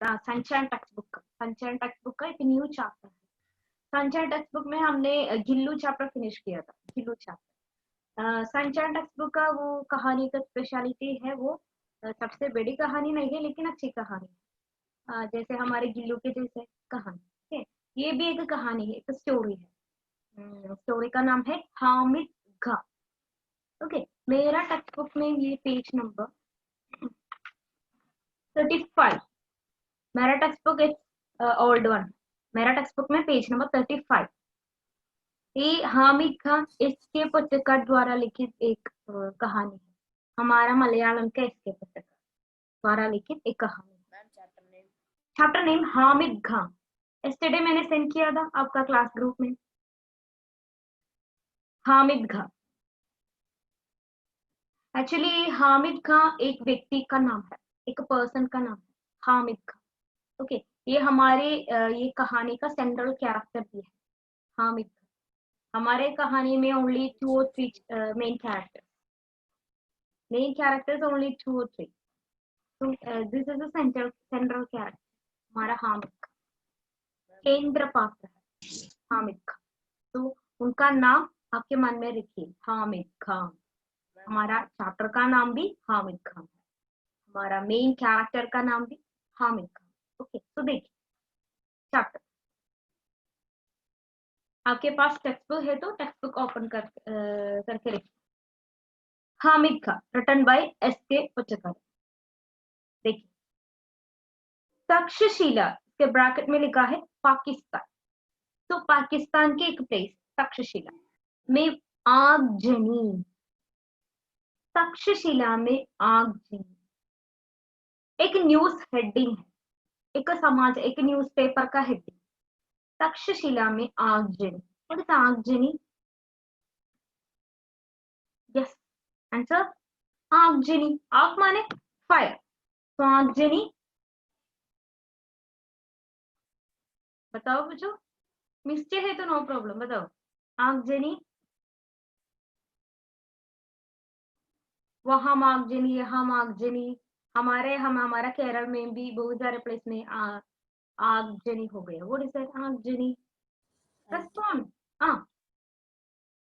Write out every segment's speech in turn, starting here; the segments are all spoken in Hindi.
सनशाइन टेक्स्ट बुक का एक न्यू चैप्टर है। सनशाइन टेक्स्ट बुक में हमने गिल्लू चैप्टर फिनिश किया था, Gillu chapter. Sunshine text book का वो कहानी का स्पेशलिटी है, वो सबसे बड़ी कहानी नहीं है लेकिन अच्छी कहानी है। जैसे हमारे गिल्लू के जैसे कहानी, ठीक है। ये भी एक कहानी है, एक स्टोरी है। स्टोरी का नाम है हामिद घा। ओके, मेरा टेक्स्ट बुक में ये पेज नंबर 35, मेरा टेक्स्ट बुक एक ओल्ड वन, मेरा टेक्स्ट बुक में पेज नंबर 35। ये हामिद खान एस.के. पटकर द्वारा लिखित एक कहानी है, हमारा मलयालम का एस.के. पटकर द्वारा लिखित एक कहानी। Chapter name Hamid Khan. Yesterday मैंने सेंड किया था आपका क्लास ग्रुप में। हामिद खान, एक्चुअली हामिद खान एक व्यक्ति का नाम है, एक पर्सन का नाम है हामिद खान। ओके, ये हमारे ये कहानी का सेंट्रल कैरेक्टर भी है हामिद खान। हमारे कहानी में only 2 or 3 main characters only 2 or 3। So this is a central character, हमारा हामिद खान केंद्र पात्र है हामिद खान। तो उनका नाम आपके मन में रखिए, हामिद खान। हमारा चैप्टर का नाम भी हामिद खान है, हमारा मेन कैरेक्टर का नाम भी हामिद खान। ओके, तो देखिए चैप्टर, आपके पास टेक्स्ट बुक है तो टेक्स्ट बुक ओपन करके रखिए। Hamid Khan written by S K. Patkar. देखिए, तक्षशिला के ब्रैकेट में लिखा है पाकिस्तान। तो पाकिस्तान के एक प्लेस तक्षशिला में आगजनी, तक्षशिला में आगजनी एक न्यूज हेडिंग है, एक समाज, एक न्यूज़पेपर का हेडिंग। तक्षशिला में आगजनी, व्हाट इज आगजनी? यस, आंसर आगजनी। आग माने फायर, तो आगजनी। बताओ बच्चों, मिस्टेक है तो नो प्रॉब्लम, बताओ आगजनी। वहां आगजनी, यहाँ आगजनी, हमारा केरल में भी बहुत सारे प्लेस में आगजनी हो गया। व्हाट इज दैट आगजनी? Respond.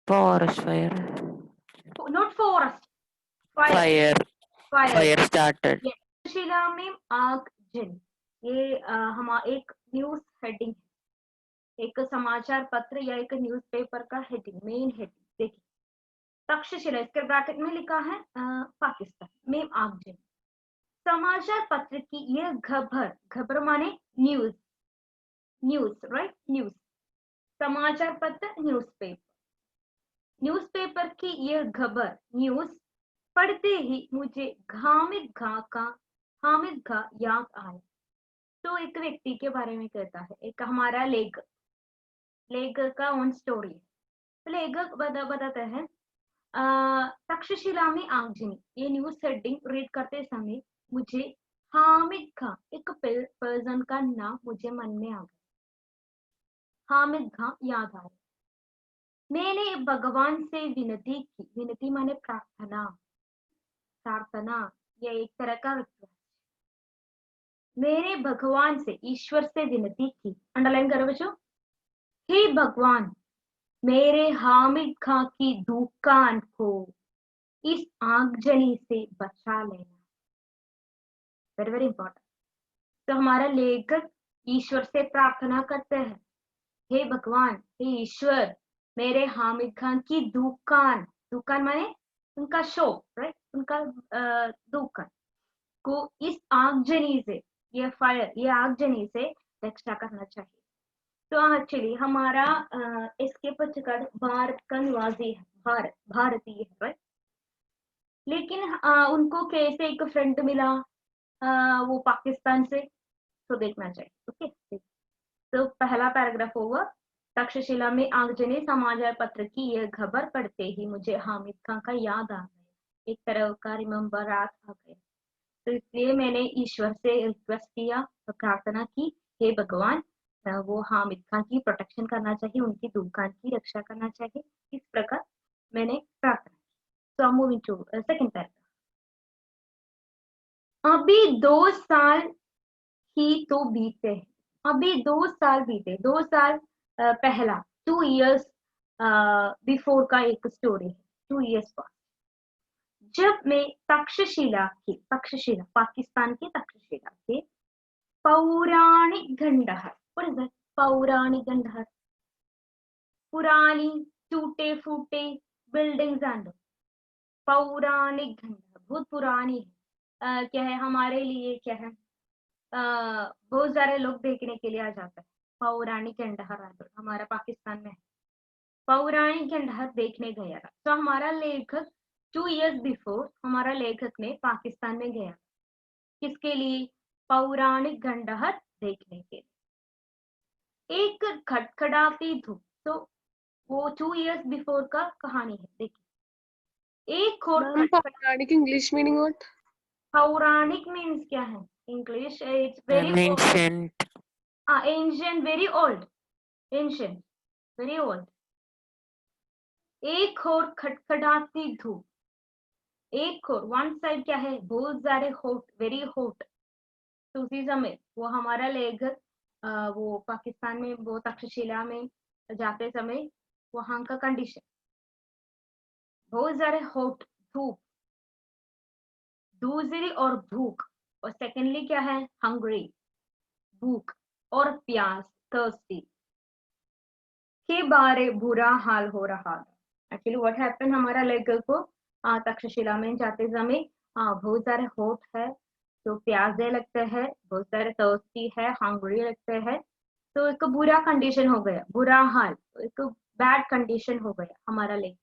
Forest fire. Not forest, Fire. Fire. Fire started. Takshashila में आगजनी, ये एक न्यूज हेडिंग है, एक समाचार पत्र या एक न्यूज़पेपर का हेडिंग, मेन हेडिंग। देखिए तक्षशिला, इसके ब्रैकेट में लिखा है पाकिस्तान में आगजनी। समाचार पत्र की यह खबर माने न्यूज, राइट, न्यूज, समाचार पत्र न्यूज़पेपर की यह खबर न्यूज पढ़ते ही मुझे हामिद खा याद आया। तो एक व्यक्ति के बारे में कहता है, एक हमारा लेखक का ओन स्टोरी है। लेखक बताते हैं तक्षशिला में आगजनी, ये न्यूज हेडिंग रीड करते समय मुझे हामिद खान, एक पर्सन का नाम मुझे मन में आ गया, हामिद खान याद आया। मैंने भगवान से विनती की, विनती माने प्रार्थना, यह एक तरह का रिक्वेस्ट। मैंने भगवान से, ईश्वर से विनती की, अंडरलाइन करो बच्चों, हे भगवान मेरे हामिद खान की दुकान को इस आगजनी से बचा लेना। Very very important. तो हमारा लेखक ईश्वर से प्रार्थना करते हैं, हे भगवान, हे ईश्वर, मेरे हामिद खान की दुकान माने उनका शॉप, राइट, उनका दुकान को इस आगजनी से, ये आगजनी से रक्षा करना चाहिए। तो एक्चुअली हमारा एस.के. पटकर भारत का निवासी है, भारतीय है, राइट। लेकिन उनको कैसे एक फ्रेंड मिला वो पाकिस्तान से, तो देखना चाहिए। ओके, तो पहला पैराग्राफ होगा, तक्षशिला में आगजनी समाचार पत्र की यह खबर पढ़ते ही मुझे हामिद खान का याद आ गया, एक तरह का रिमेम्बरात आ गया। तो इसलिए मैंने ईश्वर से रिक्वेस्ट किया, प्रार्थना की, हे भगवान वो हामिद खान की प्रोटेक्शन करना चाहिए, उनकी दुकान की रक्षा करना चाहिए। इस प्रकार मैंने प्रार्थना की। So I am moving to second paragraph. अभी 2 साल ही तो बीते हैं, अभी 2 साल बीते, 2 साल पहला, 2 years बिफोर का एक स्टोरी है, 2 years बाद, जब मैं तक्षशिला पाकिस्तान के तक्षशिला के पौराणिक खंडहर, what is that? पौराणिक खंडहर, पुरानी टूटे फूटे बिल्डिंग्स एंड पौराणिक खंडहर, बहुत पुरानी है। क्या है हमारे लिए, क्या है, बहुत सारे लोग देखने के लिए आ जाते हैं। पौराणिक खंडहर हमारा पाकिस्तान में है, पौराणिक खंडहर देखने गया था। तो हमारा लेखक 2 years बिफोर हमारा लेखक ने पाकिस्तान में गया, किसके लिए, पौराणिक खंडहर देखने के लिए। एक खटखटाती धूप, तो वो 2 years बिफोर का कहानी है, देखिए। एक और पौराणिक इंग्लिश मीनिंग व्हाट? पौराणिक मीन्स क्या है English, it's very Ancient. Ancient, very old, ancient, very old. एक और खटखटाती धूप, एक और वन साइड क्या है, बहुत सारे हॉट, वेरी हॉट। तो उसी समय वो हमारा लेखक वो पाकिस्तान में, वो तक्षशिला में जाते समय वहां का कंडीशन, बहुत सारे हॉट, धूप, दूसरी और भूख, और सेकेंडली क्या है, हंग्री, भूख और प्यास, थर्स्टी के बारे बुरा हाल हो रहा था। एक्चुअली व्हाट हैपन, हमारा लेखक को तक्षशिला में जाते समय बहुत सारे हॉट है, तो प्यासे लगते हैं, बहुत सारे थर्स्टी है, हंग्री लगते हैं, तो एक बुरा कंडीशन हो गया, बुरा हाल, एक बैड कंडीशन हो गया हमारा लेखक।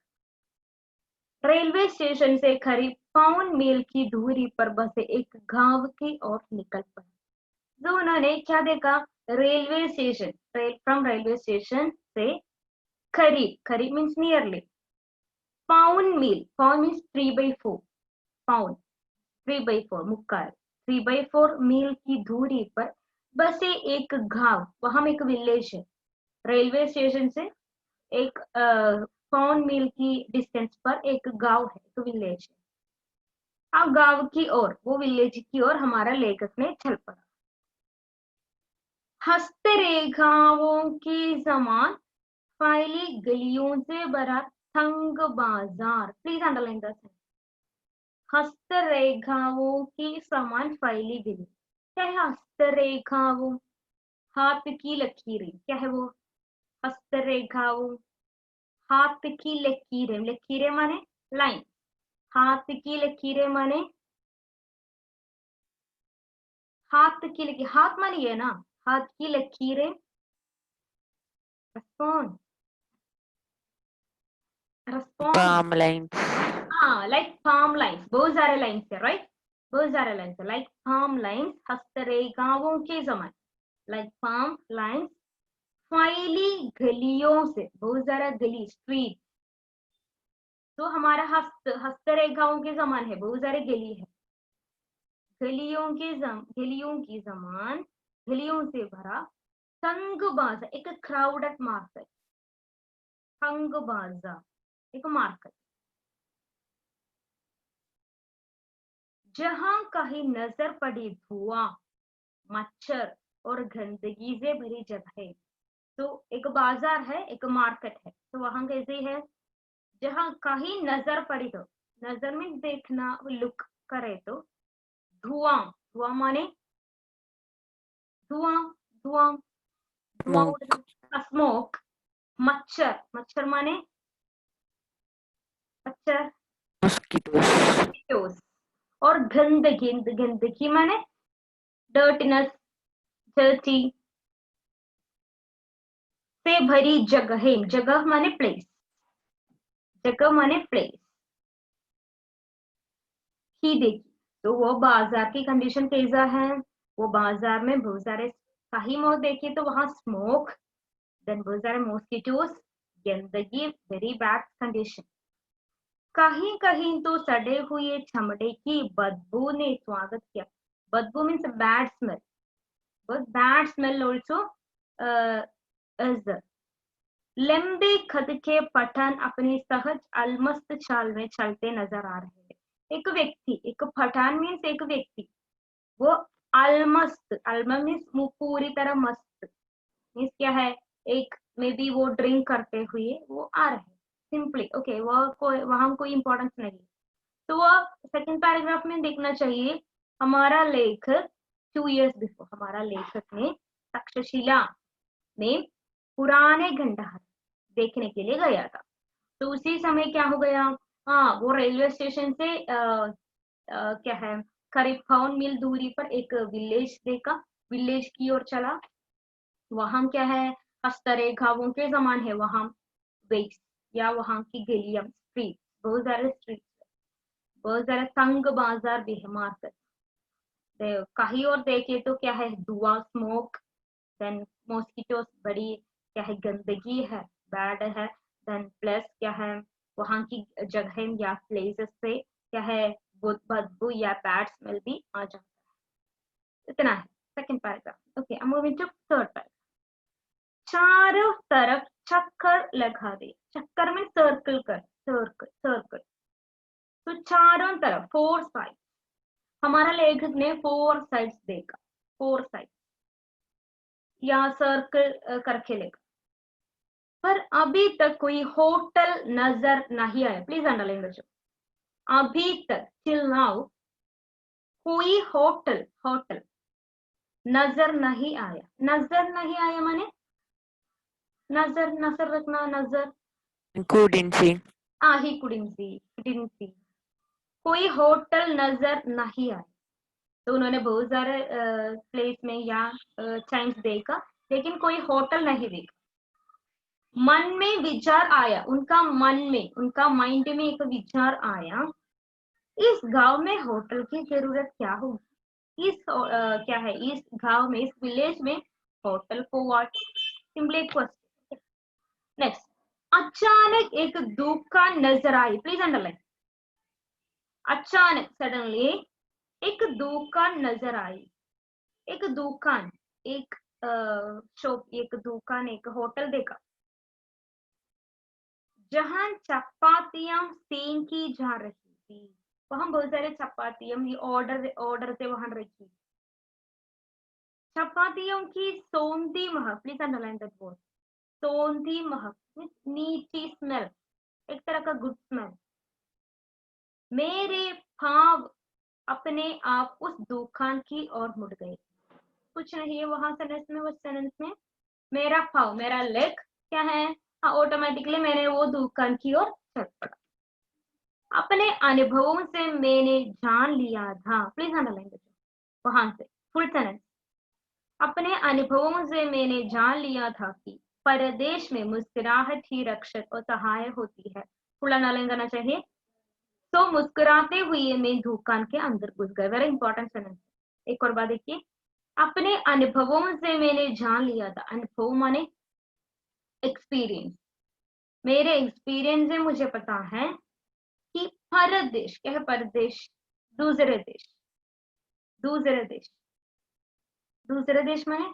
रेलवे स्टेशन से करीब 5 मील की दूरी पर बसे एक गांव की ओर निकल पड़ा। तो उन्होंने क्या देखा, railway station, from railway station से करीब मीन्स नियरली, पाउन मील, पाउन मीन्स 3/4, पाउन 3/4 मुक्काल, 3/4 मील की दूरी पर बसे एक गांव, वहां एक विलेज है, रेलवे स्टेशन से एक पाउन मील की डिस्टेंस पर एक गांव है, एक विलेज है। अब गांव की ओर, वो विलेज की ओर हमारा लेखक ने चल पड़ा। हस्तरेखाओं की समान फैली गलियों से भरा तंग बाजार, प्लीज अंडरलाइन दैट, हस्तरेखाओं की समान फैली गली, क्या है हस्तरेखाओं, हाथ की लकीरें, क्या है वो, हस्तरेखाओं, हाथ की लकीरें, लकीरें माने लाइन, हाथ की लकीरें माने, हाथ की लकीर, हाथ माने ये ना, हाथ की लकीरें, respond, Palm lines. like palm lines, बहुत सारे लाइन्स है, राइट, बहुत सारे लाइन्स है, लाइक palm lines, हस्तरेखाओं के समान, लाइक palm lines, फैली गलियों से, बहुत सारा गली, स्ट्रीट, तो हमारा हस्तरेखाओं के समान है, बहुत सारे गली है, गलियों की समान, गलियों से भरा तंग बाजार, एक क्राउडेड मार्केट, तंग बाजार एक मार्केट, जहां कहीं नजर पड़ी धुआं, मच्छर और गंदगी से भरी जगह। तो एक बाजार है, एक मार्केट है, तो वहां कैसे है, जहां कहीं नजर पड़ी, तो नजर में देखना, लुक करे, तो धुआं, धुआं माने धुआं, धुआं, Smoke. स्मोक, मच्छर, मच्छर माने मच्छर, Mosquitoes. और गंदगी, गंदगी माने डर्टीनेस, डर्टी से भरी जगह, जगह माने प्लेस, जगह माने प्लेस ही देखी। तो वो बाजार की कंडीशन कैसा है, वो बाजार में बहुत सारे कहीं मोर देखिए तो वहां स्मोक, देन बहुत सारे मॉस्किटोस, गंदगी, वेरी बैड कंडीशन, कहीं कहीं तो सड़े हुए चमड़े की बदबू ने स्वागत किया, बदबू means bad smell, but bad smell also is, लंबे खत के पठान अपनी सहज अलमस्त चाल में चलते नजर आ रहे हैं। एक व्यक्ति, एक पठान मीन्स एक व्यक्ति, वो अलमस्त, अलम मीन्स पूरी तरह मस्त, मीन्स क्या है, एक मे बी वो ड्रिंक करते हुए वो आ रहे, सिंपली ओके, वह कोई वहां कोई इंपॉर्टेंस नहीं। तो वह सेकंड पैराग्राफ में देखना चाहिए, हमारा लेखक 2 years बिफोर, हमारा लेखक ने तक्षशिला में पुराने खंडहर देखने के लिए गया था। तो उसी समय क्या हो गया, हाँ वो रेलवे स्टेशन से क्या है, करीब 5 मील दूरी पर एक विलेज देखा, विलेज की ओर चला। वहां क्या है, हस्तरेखाओं के समान है वहां वेस, या वहां की गलियां, स्ट्रीट, बहुत सारे स्ट्रीट, बहुत सारे तंग बाजार भी है, मार्केट। कहीं और देखे तो क्या है, धुआं, स्मोक, देन मॉस्किटोस, बड़ी क्या है, गंदगी है, बैड है। देन प्लस क्या है, वहां की जगह या प्लेसेस से क्या है, बदबू या बैड स्मेल भी आ जाता है। इतना है second paragraph. Okay, I am moving to third paragraph. चारों तरफ चक्कर लगा दे, चक्कर में सर्कल कर, सर्कल सर्कल। तो चारों तरफ, 4 साइड, हमारा लेखक ने 4 साइड्स देखा, 4 साइड या सर्कल करके लेगा। पर अभी तक कोई होटल नजर नहीं आया, प्लीज अंडरलाइन बच्चों, अभी तक टिल नाउ कोई होटल होटल नजर नहीं आया। नजर नहीं आया माने नजर, नजर रखना, नजर, couldn't see, he couldn't see, didn't see, कोई होटल नजर नहीं आया। तो उन्होंने बहुत सारे प्लेस में या टाइम्स देखा, लेकिन कोई होटल नहीं देखा। मन में विचार आया, उनका मन में, उनका माइंड में एक विचार आया, इस गांव में होटल की जरूरत क्या होगी, इस क्या है, इस गांव में, इस विलेज में होटल को व्हाट, सिंपली एक क्वेश्चन। नेक्स्ट, अचानक एक दुकान नजर आई, प्लीज अंडरलाइन, अचानक सडनली एक दुकान नजर आई, एक दुकान, एक शॉप, एक दुकान, एक होटल देखा, जहां चपातियां सेंकी जा रही थी। वहां बहुत सारे चपातियां, ये ऑर्डर ऑर्डर से वहां रखी, चपातियों की सौंधी महक, प्लीज अंडरलाइन दैट वर्ड, सौंधी महक, मीठी स्मेल, एक तरह का गुड स्मेल। मेरे भाव अपने आप उस दुकान की ओर मुड़ गए। कुछ नहीं है वहां सेंटेंस में, उस सेंटेंस में मेरा भाव, मेरा लेग क्या है, ऑटोमेटिकली मैंने वो दुकान की ओर चल पड़ा। अपने अनुभवों से मैंने जान लिया था, प्लीज अंडरलाइन बच्चों, वहां से फुल सेंटेंस, अपने अनुभवों से मैंने जान लिया था कि परदेश में मुस्कुराहट ही रक्षक और सहाय होती है। फुल अंडरलाइन करना चाहिए। तो मुस्कुराते हुए मैं दुकान के अंदर घुस गए, वेरी इंपॉर्टेंट सेंटेंस। एक और बात देखिए, अपने अनुभवों से मैंने जान लिया था, अनुभव माने एक्सपीरियंस, मेरे एक्सपीरियंस से मुझे पता है कि परदेश क्या है, परदेश, दूसरे देश, दूसरे देश, दूसरे देश माने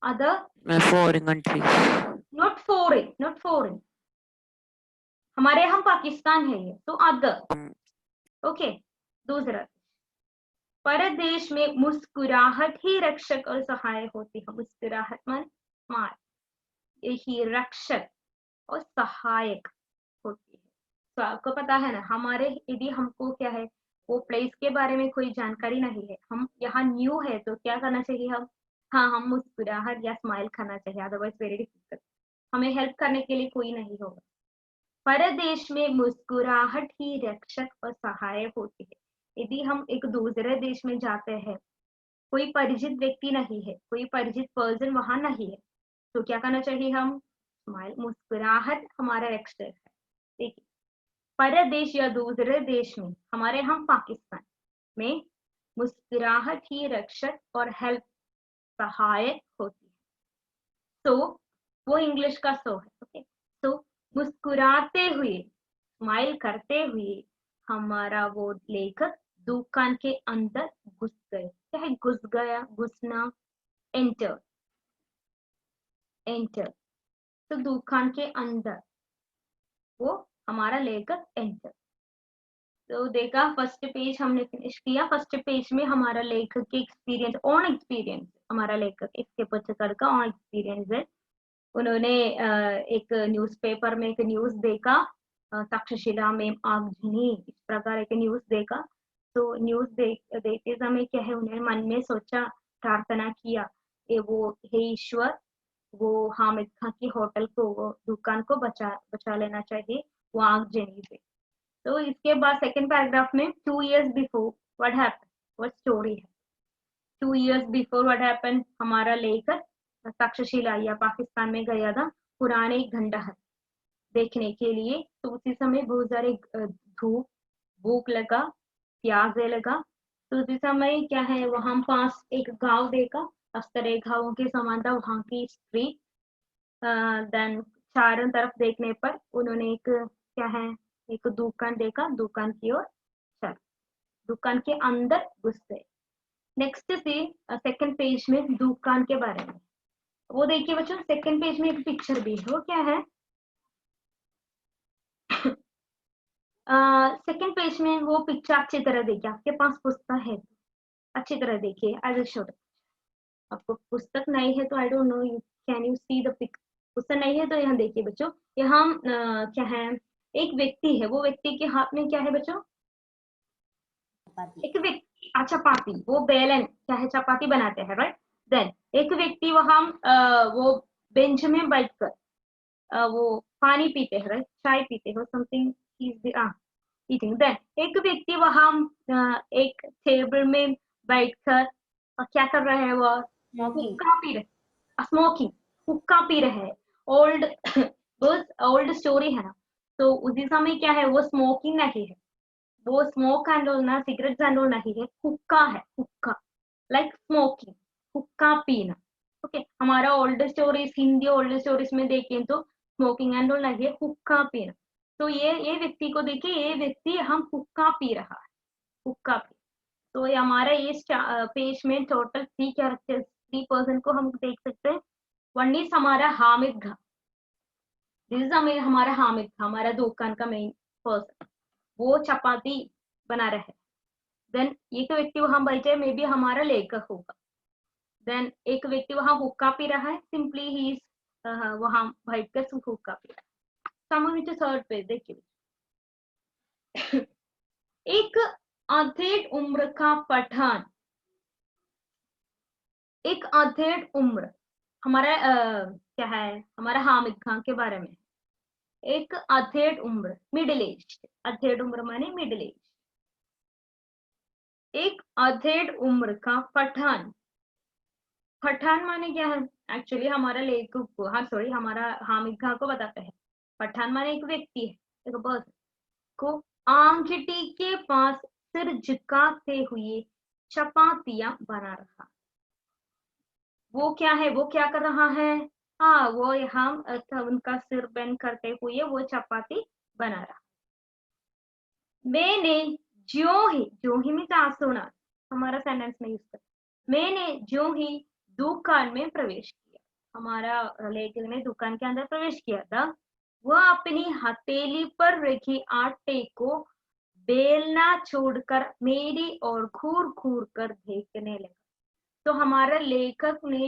other, foreign countries, not foreign, not foreign, हमारे हम पाकिस्तान है ये, तो अदर, ओके, दूसरा। परदेश में मुस्कुराहट ही रक्षक और सहाय होती है, मुस्कुराहट मन स्माइल, यही रक्षक और सहायक होती है। तो आपको पता है ना, हमारे यदि हमको क्या है, वो प्लेस के बारे में कोई जानकारी नहीं है, हम यहाँ न्यू है, तो क्या करना चाहिए हम, हाँ हम मुस्कुराहट या स्माइल करना चाहिए, अदरवाइज वेरी डिफिकल्ट, हमें हेल्प करने के लिए कोई नहीं होगा। परदेश में मुस्कुराहट ही रक्षक और सहायक होती है। यदि हम एक दूसरे देश में जाते हैं, कोई परिचित व्यक्ति नहीं है, कोई परिचित पर्सन वहां नहीं है, तो क्या करना चाहिए हम, स्माइल, मुस्कुराहट हमारा रक्षक है। देखिए, परदेश या दूसरे देश में, हमारे हम पाकिस्तान में, मुस्कुराहट ही रक्षक और हेल्प सहायक होती है। तो वो इंग्लिश का सो है, ओके। तो मुस्कुराते हुए, स्माइल करते हुए हमारा वो लेखक दुकान के अंदर घुस गए, क्या है, घुस गया, घुसना, एंटर, एंटर, तो दुकान के अंदर वो हमारा लेखक एंटर। तो देखा फर्स्ट पेज हमने फिनिश किया। फर्स्ट पेज में हमारा लेखक के एक्सपीरियंस, ऑन एक्सपीरियंस, हमारा लेखक इसके पत्रकार का ऑन एक्सपीरियंस है। उन्होंने एक न्यूज़पेपर में एक न्यूज़ देखा, तक्षशिला में आगजनी, इस प्रकार एक न्यूज़ देखा। तो न्यूज़ देखते समय क्या है, उन्हें मन में सोचा, प्रार्थना किया, ये वो हे ईश्वर, वो हामिद खां की होटल को, वो दुकान को बचा लेना चाहिए वो आगजनी से। तो इसके बाद सेकंड पैराग्राफ में 2 years before what happened, what story है। 2 years बिफोर व्हाट हैपेंड, हमारा लेकर तक्षशिला या पाकिस्तान में गया था पुराने खंडहर देखने के लिए। तो उसी समय बहुत सारे धूप, भूख लगा, प्यासे लगा। तो उसी समय क्या है, वहां पास एक गांव देखा, हस्तरेखाओं के समान था वहां की स्ट्रीट। देन चारों तरफ देखने पर उन्होंने एक क्या है, एक दुकान देखा, दुकान की ओर चल, दुकान के अंदर घुस गए। नेक्स्ट से सेकंड पेज में दुकान के बारे में वो देखिए बच्चों, सेकंड पेज में एक पिक्चर भी है, वो क्या है, सेकंड पेज में वो पिक्चर अच्छी तरह देखिए, आपके पास पुस्तक है अच्छी तरह देखिए। आई विल शो, आपको पुस्तक नहीं है तो I don't know you can you see the pic, पुस्तक नहीं है तो यहाँ देखिए बच्चों, यहाँ क्या है, एक व्यक्ति है, वो व्यक्ति के हाथ में क्या है बच्चों, एक व्यक्ति, चपाती, वो बेलन क्या है, चपाती बनाते हैं, राइट। देन एक व्यक्ति वहां वो बेंच में बैठकर वो पानी पीते हैं, राइट, चाय पीते हो, समथिंग ईटिंग। देन एक व्यक्ति वहां एक टेबल में बैठकर क्या कर रहे हैं, वो हुक्का पी रहे, स्मोकिंग, हुक्का पी रहे हैं। ओल्ड बस ओल्ड स्टोरी है ना। तो उसी समय क्या है, वो स्मोकिंग नहीं है, वो स्मोक एंड ऑल ना, सिगरेट एंड ऑल नहीं है, हुक्का है, हुक्का, लाइक स्मोकिंग, हुक्का पीना। ओके, हमारा old stories, Hindi old stories में देखें तो स्मोकिंग एंड ऑल नहीं है, हुक्का पीना। तो ये व्यक्ति को देखिए, ये व्यक्ति हम हुक्का पी रहा है, हुक्का पी। तो ये हमारा ये पेज में टोटल 3 कैरेक्टर्स, 3 पर्सन को हम देख सकते हैं। वन इज हमारा हामिद खां, दिस इज हमारा हामिद खां, हमारा दुकान का मेन पर्सन, वो चपाती बना रहे। देन एक व्यक्ति वहां बैठे, मे बी हमारा लेखक होगा। देन एक व्यक्ति वहां हुक्का पी रहा है, सिंपली ही इज वहां बैठकर हुक्का पी रहा है। थर्ड पेज देखिए, एक अधेड़ उम्र का पठान, एक अधेड़ उम्र, हमारा क्या है, हमारा हामिद खां के बारे में। एक अधेड़ उम्र, मिडिल एज, अधेड़ उम्र माने मिडिल एज। एक अधेड़ उम्र का पठान, पठान माने क्या है, एक्चुअली हमारा लेखक को, हाँ सॉरी, हमारा हामिद खां को बताते हैं। पठान माने एक व्यक्ति है, एक पर्सन को आंगटी के पास सिर झुकाते हुए चपातियां बना रहा। वो क्या है, वो क्या कर रहा है, हाँ वो यहाँ उनका सिर बेंड करते हुए वो चपाती बना रहा। मैंने ज्यों ही में सुना, हमारा सेंटेंस में यूज कर, मैंने ज्यों ही दुकान में प्रवेश किया, हमारा लेखक ने दुकान के अंदर प्रवेश किया था, वह अपनी हथेली पर रखे आटे को बेलना छोड़कर मेरी ओर घूर घूर कर देखने लगा। तो हमारा लेखक ने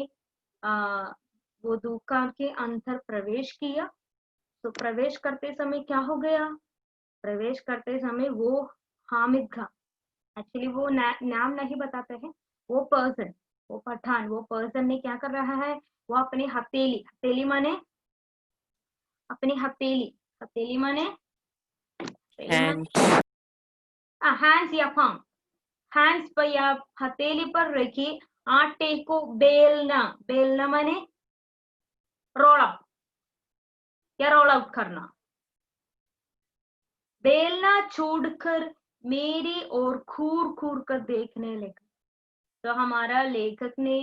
वो दुकान के अंदर प्रवेश किया। तो प्रवेश करते समय क्या हो गया, प्रवेश करते समय वो हामिद खां, एक्चुअली वो नाम नहीं बताते हैं, वो पर्सन, वो पठान, वो पर्सन ने क्या कर रहा है, वो अपनी हथेली, हथेली माने अपनी हथेली, हथेली माने hands, हैंड्स या पाम, हैंड्स पर या हथेली पर रखी आटे को बेलना, बेलना माने रोल अप या रोल आउट करना, बेलना छोड़कर मेरी ओर घूर घूर कर देखने लगा। तो हमारा लेखक ने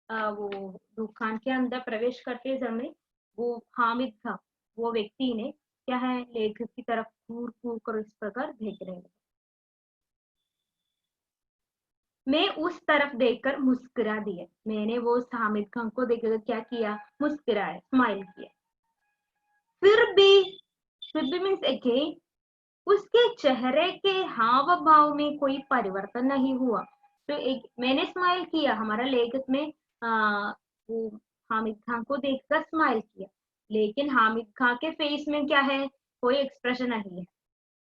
वो दुकान के अंदर प्रवेश करते समय वो हामिद था, वो व्यक्ति ने क्या है, लेखक की तरफ घूर घूर कर इस प्रकार देखने लगा। मैं उस तरफ देखकर मुस्कुरा दिया, मैंने वो हामिद खान को देखकर क्या किया, मुस्कुराया, स्माइल किया। फिर भी मीन्स अगेन, उसके चेहरे के हाव भाव में कोई परिवर्तन नहीं हुआ। तो एक मैंने स्माइल किया, हमारा लेखक ने वो हामिद खान को देखकर स्माइल किया, लेकिन हामिद खान के फेस में क्या है, कोई एक्सप्रेशन नहीं है,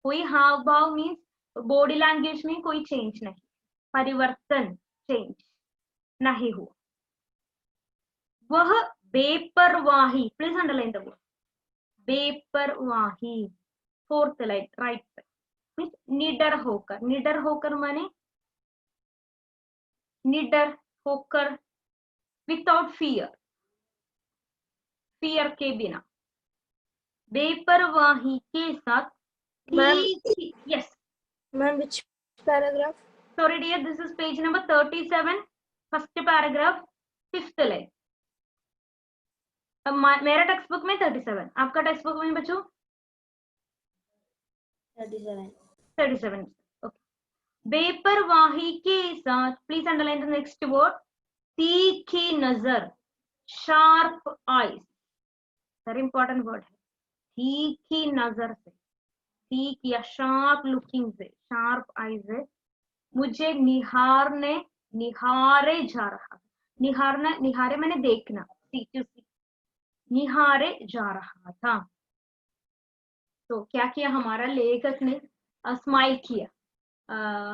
कोई हाव भाव मीन्स बॉडी लैंग्वेज में कोई चेंज नहीं, परिवर्तन चेंज नहीं हुआ। वह बेपरवाही, प्लीज अंडरलाइन द वर्ड बेपरवाही, फोर्थ लाइन राइट मीन्स निडर होकर माने निडर होकर, विदाउट फियर, फियर के बिना, बेपरवाही के साथ ठीक। Yes Ma'am, which paragraph? sorry dear, this is page number 37, first paragraph, fifth line। मेरा टेक्स्ट बुक में 37, आपका टेक्स्ट बुक में बच्चों 37 ओके। बेपरवाही के साथ, please underline the next word, तीखी नजर, sharp eyes, very important word है, तीखी नजर से, ठीक या शार्प लुकिंग से, शार्प आईज है, मुझे निहारे जा रहा, निहारे मैंने देखना, सी टू सी, निहारे जा रहा था। तो क्या किया हमारा लेखक ने, स्माइल किया,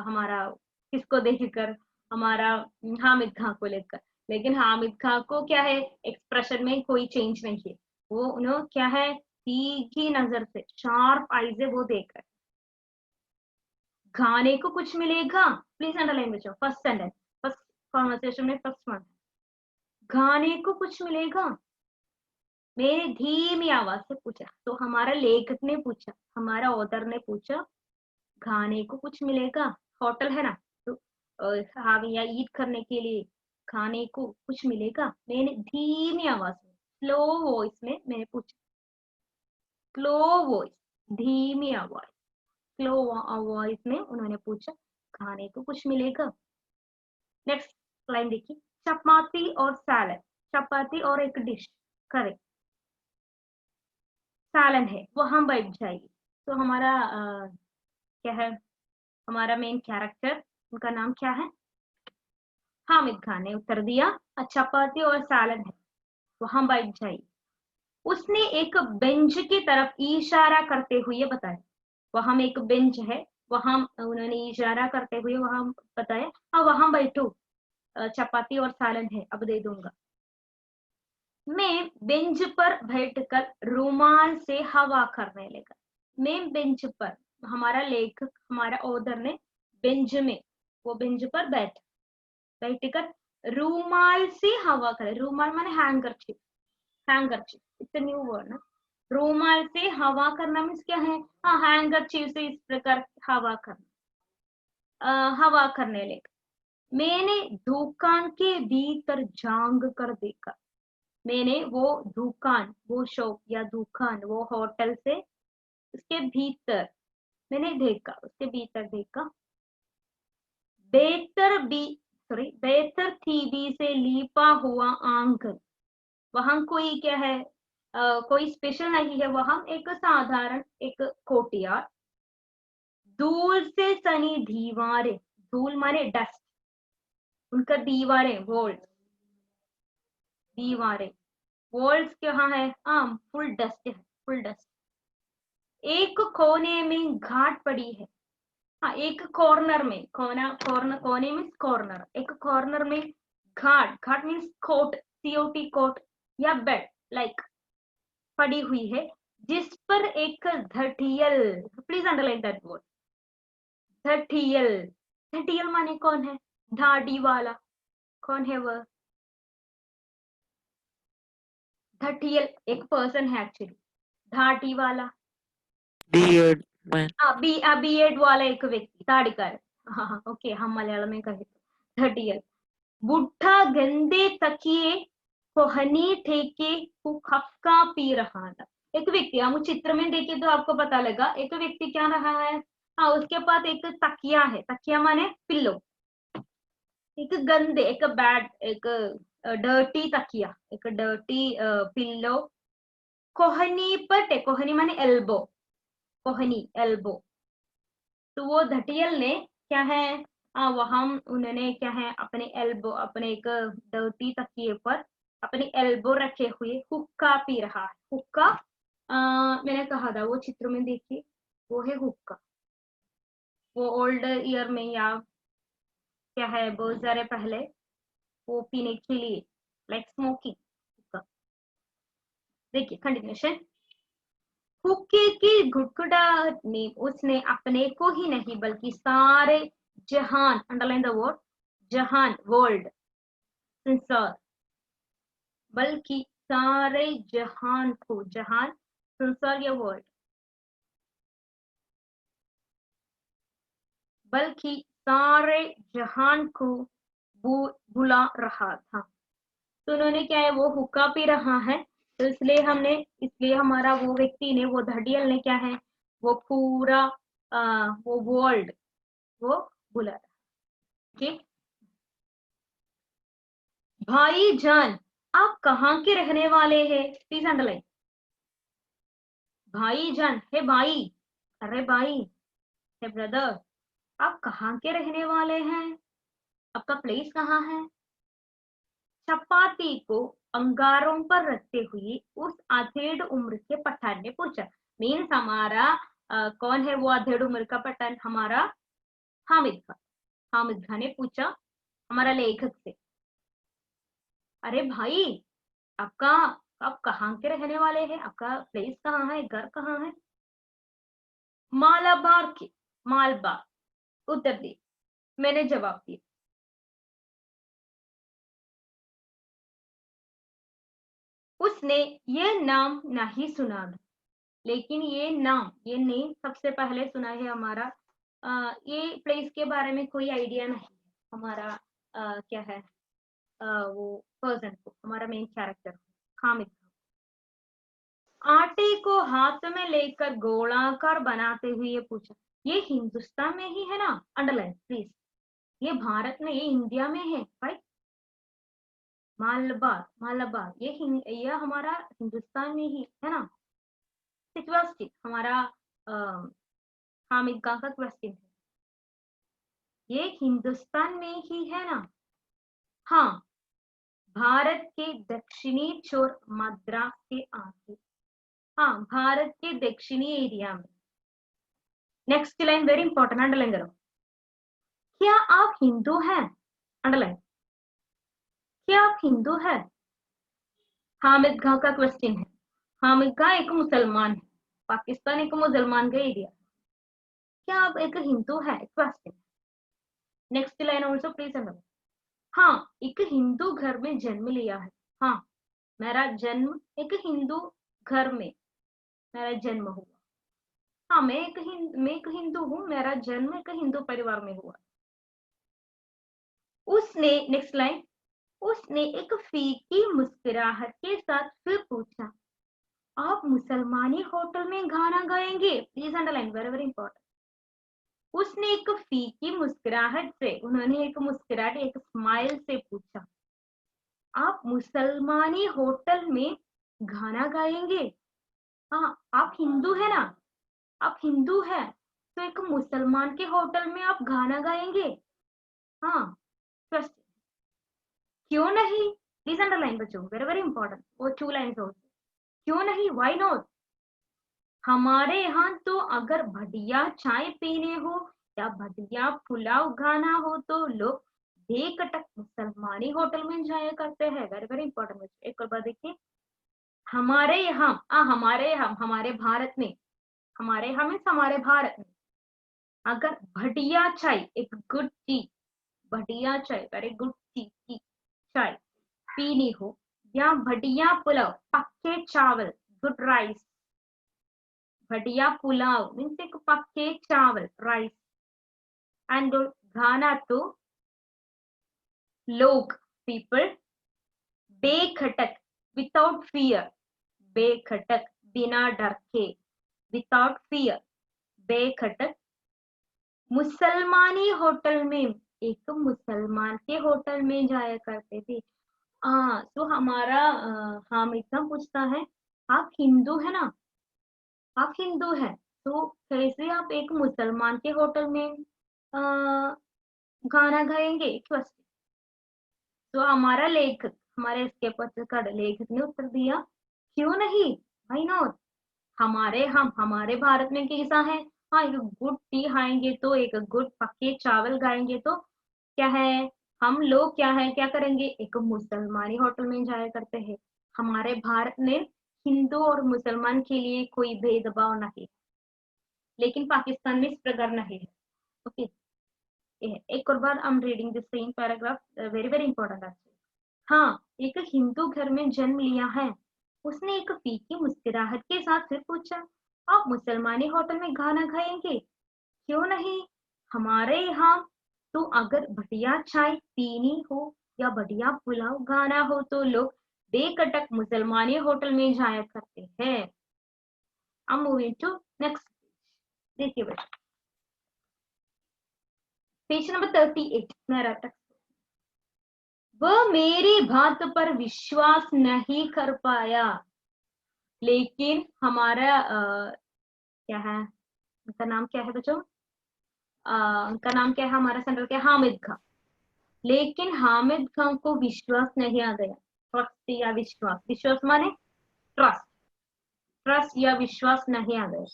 हमारा किसको देखकर, हमारा हामिद खान को लेकर, लेकिन हामिद खान को क्या है, एक्सप्रेशन में कोई चेंज नहीं है, वो उन्होंने क्या है, तीखी नजर से, शार्प आईज से वो देख रहे। खाने को कुछ मिलेगा, प्लीज अंडरलाइन बच्चों, फर्स्ट सेंटेंस, फर्स्ट कॉन्वर्सेशन में फर्स्ट वन, खाने को कुछ मिलेगा, मैंने धीमी आवाज से पूछा। तो हमारा लेखक ने पूछा, हमारा ऑथर ने पूछा, खाने को कुछ मिलेगा, होटल है ना, तो हाविया ईट करने के लिए खाने को कुछ मिलेगा, मैंने धीमी आवाज में, स्लो वॉइस में मैंने पूछा, स्लो वॉइस, धीमी आवाज, स्लो वॉइस में उन्होंने पूछा, खाने को कुछ मिलेगा। नेक्स्ट लाइन देखिए, चपाती और सैलड, चपाती और एक डिश करें, सालन है, वो हम बैठ जाएगी। तो हमारा क्या है, हमारा मेन कैरेक्टर, उनका नाम क्या है, हामिद खान ने उत्तर दिया, चपाती और सालन है, वहां बैठ जाइए। उसने एक बेंच की तरफ इशारा करते हुए बताया, वहां एक बेंच है, वहां उन्होंने इशारा करते हुए वहां बताया, हाँ वहां बैठो, चपाती और सालन है, अब दे दूंगा। मैं बेंच पर बैठकर रुमाल से हवा करने लगा। मैं बेंच पर, हमारा लेखक, हमारा ऑथर ने बेंच में, वो बेंच पर बैठकर रुमाल से हवा करे, रुमाल माने handkerchief, handkerchief it's a new word ना, रुमाल से हवा करना मीन्स क्या है, हाँ हैंकरचीफ से इस प्रकार हवा करना, हवा करने लगा। मैंने दुकान के भीतर झांक कर देखा, मैंने वो दुकान, वो शॉप या दुकान, वो होटल से उसके भीतर मैंने देखा, उसके भीतर देखा, बेहतर थीबी से लिपा हुआ आंगन, वहां कोई क्या है, कोई स्पेशल नहीं है, वहां एक साधारण एक कोटियार, धूल से सनी दीवारें, धूल माने डस्ट, उनका दीवारें, वॉल्स, दीवारें, वॉल्स कहाँ है, फुल डस्ट है, फुल डस्ट। एक कोने में घाट पड़ी है, हाँ एक कॉर्नर में, कोने में कॉर्नर, एक कॉर्नर में घाट मीन्स कोट, COT कोट या बेड लाइक पड़ी हुई है, जिस पर एक घटियल, प्लीज अंडरलाइन दैट वर्ड, घटियल माने कौन है, दाढ़ी वाला, कौन है वह, घटियल एक पर्सन है एक्चुअली, दाढ़ी वाला, beard man, बीएड वाला एक व्यक्ति, दाढ़ीकार, हाँ ओके, हम मलयालम में कहे तो घटियल, बुढ़ा गंदे तकिए कोहनी ठेके को खफका पी रहा था। एक व्यक्ति, हम चित्र में देखे तो आपको पता लगा, एक व्यक्ति क्या रहा है, हाँ उसके पास एक तकिया है, तकिया माने पिल्लो, एक गंदे, एक बैड, एक डर्टी तकिया, एक डर्टी पिल्लो, कोहनी पटे, कोहनी माने एल्बो, कोहनी एल्बो, तो वो धटियल ने क्या है वहां उन्होंने क्या है अपने एल्बो अपने एक डर्टी तकिए पर अपनी एल्बो रखे हुए हुक्का पी रहा है। हुक्का मैंने कहा था वो चित्र में देखिए, वो है हुक्का। वो ओल्ड ईयर में या क्या है बहुत सारे पहले वो पीने के लिए लाइक स्मोकिंग हुक्का। देखिए कंटिन्यूशन। हुक्के की घुटघुटाहट ने उसने अपने को ही नहीं बल्कि सारे जहान, अंडरलाइन द वर्ड जहान, वर्ल्ड, संसार, बल्कि सारे जहान को, जहान संसार या वर्ल्ड, बल्कि सारे जहान को बुला रहा था। तो उन्होंने क्या है वो हुक्का पी रहा है, तो इसलिए हमारा वो व्यक्ति ने, वो धड़ियल ने क्या है वो पूरा वो वर्ल्ड वो बुला रहा। ठीक, भाई जान आप कहाँ के रहने वाले हैं? Please underline. भाई जान, हे भाई, अरे भाई, हे ब्रदर, आप कहाँ के रहने वाले हैं? आपका प्लेस कहाँ है? चपाती को अंगारों पर रखते हुए उस आधेड़ उम्र के पठान ने पूछा। मीन्स हमारा कौन है वो आधेड़ उम्र का पठान? हमारा हामिद खान। हामिद खान ने पूछा हमारा लेखक से, अरे भाई आपका, आप कहाँ के रहने वाले हैं? आपका प्लेस कहाँ है? घर कहाँ है? मालाबार के, मालबार, उत्तर दिए। मैंने जवाब दिया। उसने ये नाम नहीं सुना, लेकिन ये नाम, ये नेम सबसे पहले सुना है हमारा। ये प्लेस के बारे में कोई आइडिया नहीं हमारा क्या है वो पर्सन को, हमारा मेन कैरेक्टर हामिद। आटे को हाथ में लेकर गोलाकार बनाते हुए पूछा, ये हिंदुस्तान में ही है ना? Underline please. ये भारत में, ये इंडिया में है राइट? मालबार, मालाबार, ये हमारा हिंदुस्तान में ही है ना? क्वेश्चन हमारा हामिद का क्वेश्चन है, ये हिंदुस्तान में ही है ना? हाँ, भारत के दक्षिणी छोर मद्रास के आगे। हाँ, भारत के दक्षिणी एरिया में। Next line very important, underline करो। क्या आप हिंदू हैं? अंडरलाइन। क्या आप हिंदू हैं? हामिद खां का क्वेश्चन है। हामिद खां एक मुसलमान है, पाकिस्तान एक मुसलमान का एरिया। क्या आप एक हिंदू है? Question. Next line also please underline. हाँ, एक हिंदू घर में जन्म लिया है। हाँ, मेरा जन्म एक हिंदू घर में मेरा जन्म हुआ। हाँ, मैं एक हिंदू हूँ, मेरा जन्म एक हिंदू परिवार में हुआ। उसने, नेक्स्ट लाइन, उसने एक फीकी मुस्कुराहट के साथ फिर पूछा, आप मुसलमानी होटल में गाना गाएंगे? Please underline, very very important. उसने एक फीकी मुस्कुराहट से, उन्होंने एक मुस्कुराहट, एक स्माइल से पूछा, आप मुसलमानी होटल में गाना गाएंगे? हाँ, आप हिंदू है ना? आप हिंदू है तो एक मुसलमान के होटल में आप गाना गाएंगे? हाँ, क्वेश्चन। क्यों नहीं? प्लीज अंडरलाइन बच्चों, वेरी वेरी इंपॉर्टेंट, वो 2 लाइन्स हो। क्यों नहीं, व्हाई नॉट? हमारे यहाँ तो अगर बढ़िया चाय पीने हो या बढ़िया पुलाव खाना हो तो लोग बेकटक मुसलमानी होटल में जाया करते हैं। वेरी वेरी इंपॉर्टेंट बच्चों, एक और बात देखिए, हमारे यहाँ हमारे भारत में, हमारे यहाँ मीन्स हमारे भारत में अगर बढ़िया चाय, एक गुड टी, बढ़िया चाय, वेरी गुड टी की चाय पीनी हो, या बढ़िया पुलाव, पक्के चावल, गुड राइस, बढ़िया पुलाव मीन्स एक पक्के चावल, राइस, एंड खाना तो लोग, पीपल, बेखटक, विदाउट फियर, बेखटक, बिना डर के, विदाउट फियर, बेखटक मुसलमानी होटल में, एक मुसलमान के होटल में जाया करते थे। तो हमारा हामिद खां पूछता है, आप हिंदू है ना? आप हिंदू है तो कैसे आप एक मुसलमान के होटल में गाना गाएंगे? क्वेश्चन। तो हमारा लेखक, हमारे इसके पत्रकार लेखक ने उत्तर दिया, क्यों नहीं, व्हाई नॉट। हमारे भारत में कैसा है, हाँ एक गुड टी खाएंगे तो, एक गुड पक्के चावल खाएंगे तो क्या है, हम लोग क्या है, क्या करेंगे, एक मुसलमानी होटल में जाया करते हैं। हमारे भारत में हिंदू और मुसलमान के लिए कोई भेदभाव नहीं, लेकिन पाकिस्तान में इस प्रकार नहीं है। ओके, एक और बार I am reading this same paragraph, very very important है। हाँ, एक हिंदू घर में जन्म लिया है। उसने एक फीकी मुस्कुराहट के साथ फिर पूछा, आप मुसलमानी होटल में खाना खाएंगे? क्यों नहीं, हमारे यहाँ तो अगर बढ़िया चाय पीनी हो या बढ़िया पुलाव खाना हो तो लोग बेकटक मुसलमानी होटल में जाया करते हैं। अब मूविंग टू नेक्स्ट, देखिए बेटा पेज नंबर 38 मेरा टेक्स्ट। वह मेरी बात पर विश्वास नहीं कर पाया, लेकिन हमारा क्या है, उनका नाम क्या है बच्चों, उनका नाम क्या है, हमारा सेंटर क्या है, हामिद खान। लेकिन हामिद खान को विश्वास नहीं आ गया। ट्रस्ट या विश्वास, विश्वास माने ट्रस्ट, ट्रस्ट या विश्वास नहीं आ गया।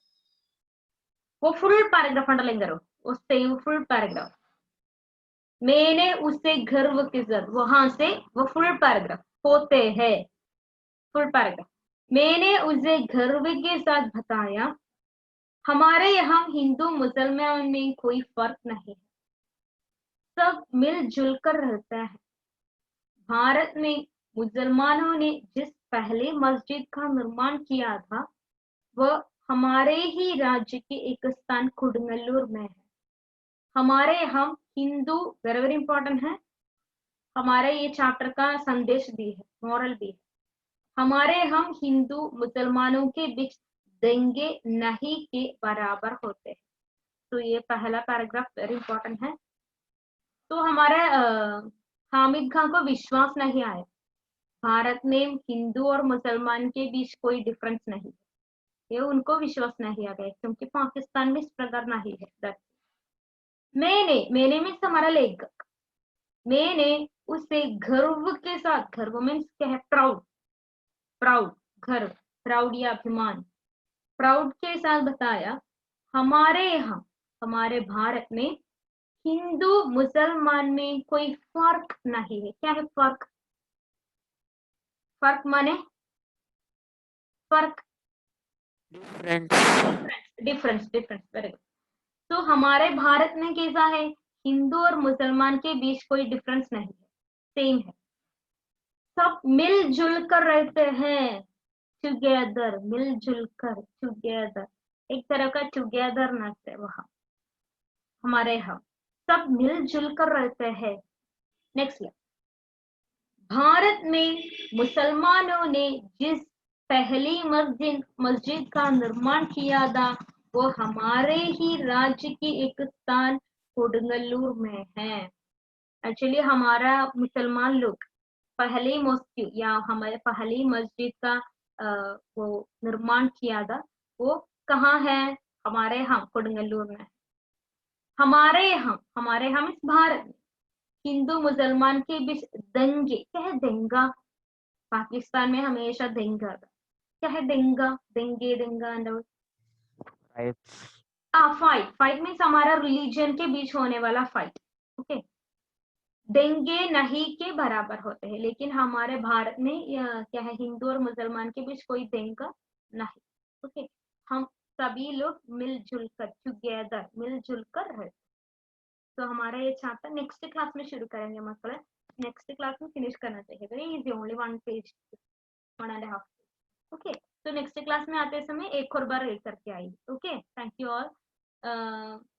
वो फुल पैराग्राफ अंडरलाइन करो, उससे फुल पैराग्राफ। मैंने उसे गर्व के साथ, वहां से वो फुल पैराग्राफ होते हैं, फुल पैराग्राफ। मैंने उसे गर्व के साथ बताया, हमारे यहाँ हिंदू मुसलमान में कोई फर्क नहीं है, सब मिलजुल कर रहता है। भारत में मुसलमानों ने जिस पहले मस्जिद का निर्माण किया था, वह हमारे ही राज्य के एक स्थान कुडंगल्लूर में है। हमारे हम हिंदू, वेरी वेरी इंपॉर्टेंट है, हमारे ये चैप्टर का संदेश भी है, मॉरल भी है। हमारे हम हिंदू मुसलमानों के बीच दंगे नहीं के बराबर होते हैं। तो ये पहला पैराग्राफ वेरी इंपॉर्टेंट है। तो हमारे हामिद खान को विश्वास नहीं आया, भारत में हिंदू और मुसलमान के बीच कोई डिफरेंस नहीं, ये उनको विश्वास नहीं आ गया, क्योंकि पाकिस्तान में इस प्रकार नहीं है। मैंने मीन्स हमारा लेखक, मैंने उसे गर्व के साथ, गर्व मीन्स क्या है, प्राउड, प्राउड, गर्व, प्राउड या अभिमान, प्राउड के साथ बताया, हमारे यहाँ, हमारे भारत में हिंदू मुसलमान में कोई फर्क नहीं है। क्या है फर्क, फर्क माने फर्क, difference, difference, difference, very good. तो हमारे भारत में कैसा है, हिंदू और मुसलमान के बीच कोई डिफरेंस नहीं है, सेम है, सब मिलजुल कर रहते हैं, टुगेदर, मिलजुल कर, टुगेदर, एक तरह का टुगेदरनेस है वहां, हमारे यहाँ सब मिलजुल कर रहते हैं। नेक्स्ट, भारत में मुसलमानों ने जिस पहली मस्जिद का निर्माण किया था, वो हमारे ही राज्य की एक स्थान कुडंगल्लूर में है। एक्चुअली हमारा मुसलमान लोग पहली मस्जिद या हमारे पहली मस्जिद का वो निर्माण किया था, वो कहाँ है, हमारे यहाँ कुडंगल्लूर में है। हमारे यहाँ इस भारत में हिंदू मुसलमान के बीच दंगे, क्या है दंगा, पाकिस्तान में हमेशा दंगा था, क्या है दंगा, दंगे, दंगा and right, fight, fight means हमारा रिलीजन के बीच होने वाला फाइट। ओके, दंगे नहीं के बराबर होते हैं, लेकिन हमारे भारत में क्या है, हिंदू और मुसलमान के बीच कोई दंगा नहीं। ओके, हम सभी लोग मिलजुल कर, टुगेदर, मिलजुल कर रहते। तो हमारा ये चैप्टर नेक्स्ट क्लास में शुरू करेंगे मसला, नेक्स्ट क्लास में फिनिश करना चाहिए, very easy, only 1 page, 1.5 page. Okay, तो नेक्स्ट क्लास में आते समय एक और बार रीड करके आइए। Okay, thank you all.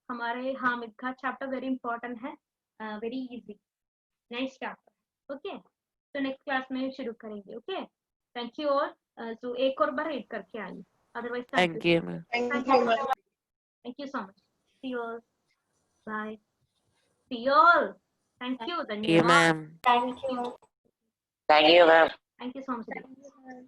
हमारे हामिद का चैप्टर वेरी इंपॉर्टेंट है, very easy, nice chapter. Okay, तो नेक्स्ट क्लास में शुरू करेंगे। Okay, thank you all. तो एक और बार रीड करके आइए, otherwise thank you ma'am, Thank you, ma'am. Thank you so much, see you all, bye, see you all, thank you, thank you धन्यवाद, ma'am, Thank you. thank you ma'am. Thank you so much.